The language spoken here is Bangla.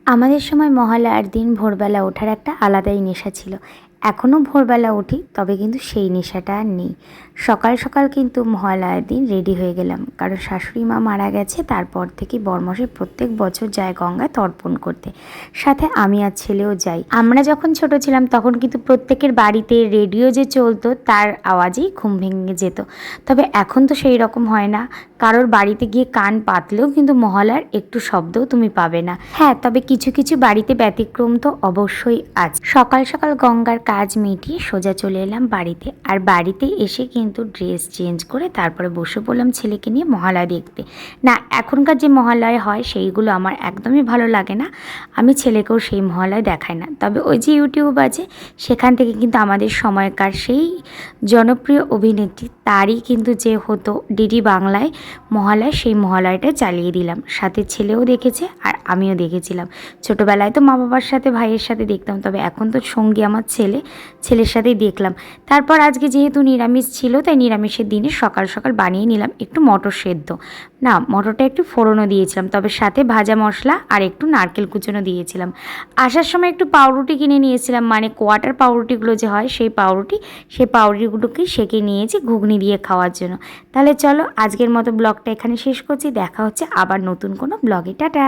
আমাদের সময় মহালয়ার দিন ভোরবেলা ওঠার একটা আলাদাই নেশা ছিল। এখনও ভোরবেলা উঠি, তবে কিন্তু সেই নেশাটা আর নেই। সকাল সকাল কিন্তু মহালয়ার দিন রেডি হয়ে গেলাম, কারণ শাশুড়ি মা মারা গেছে। তারপর থেকে বরমশাই প্রত্যেক বছর যায় গঙ্গায় তর্পণ করতে, সাথে আমি আর ছেলেও যাই। আমরা যখন ছোট ছিলাম তখন কিন্তু প্রত্যেকের বাড়িতে রেডিও যে চলতো তার আওয়াজেই ঘুম ভেঙে যেত। তবে এখন তো সেই রকম হয় না। কারোর বাড়িতে গিয়ে কান পাতলেও কিন্তু মহালয়ার একটু শব্দও তুমি পাবে না। হ্যাঁ, তবে কিছু কিছু বাড়িতে ব্যতিক্রম তো অবশ্যই আছে। সকাল সকাল গঙ্গার কাজ মিটিয়ে সোজা চলে এলাম বাড়িতে। আর বাড়িতে এসে কিন্তু ড্রেস চেঞ্জ করে তারপরে বসে পড়লাম ছেলেকে নিয়ে মহালয়া দেখতে। না, এখনকার যে মহালয়া হয় সেইগুলো আমার একদমই ভালো লাগে না। আমি ছেলেকেও সেই মহালয়া দেখাই না। তবে ওই যে ইউটিউব আছে, সেখান থেকে কিন্তু আমাদের সময়কার সেই জনপ্রিয় অভিনেত্রী তারই কিন্তু যে হতো ডিডি বাংলায় মহালয়া, সেই মহালয়াটা চালিয়ে দিলাম। সাথে ছেলেও দেখেছে আর আমিও দেখেছিলাম। ছোটোবেলায় তো মা বাবার সাথে ভাইয়ের সাথে দেখতাম, তবে এখন তো সঙ্গী আমার ছেলের সাথেই দেখলাম। তারপর আজকে যেহেতু নিরামিষ ছিল, তাই নিরামিষের দিনে সকাল সকাল বানিয়ে নিলাম একটু মটর সেদ্ধ। না, মটরটা একটু ফোড়নও দিয়েছিলাম, তবে সাথে ভাজা মশলা আর একটু নারকেল কুচনো দিয়েছিলাম। আসার সময় একটু পাউরুটি কিনে নিয়েছিলাম, মানে কোয়াটার পাউরুটিগুলো যে হয় সেই পাউরুটিগুলোকেই সেঁকে নিয়েছি ঘুগনি দিয়ে খাওয়ার জন্য। তাহলে চলো আজকের মতো ব্লগটা এখানে শেষ করছি। দেখা হচ্ছে আবার নতুন কোনো ব্লগে। টাটা।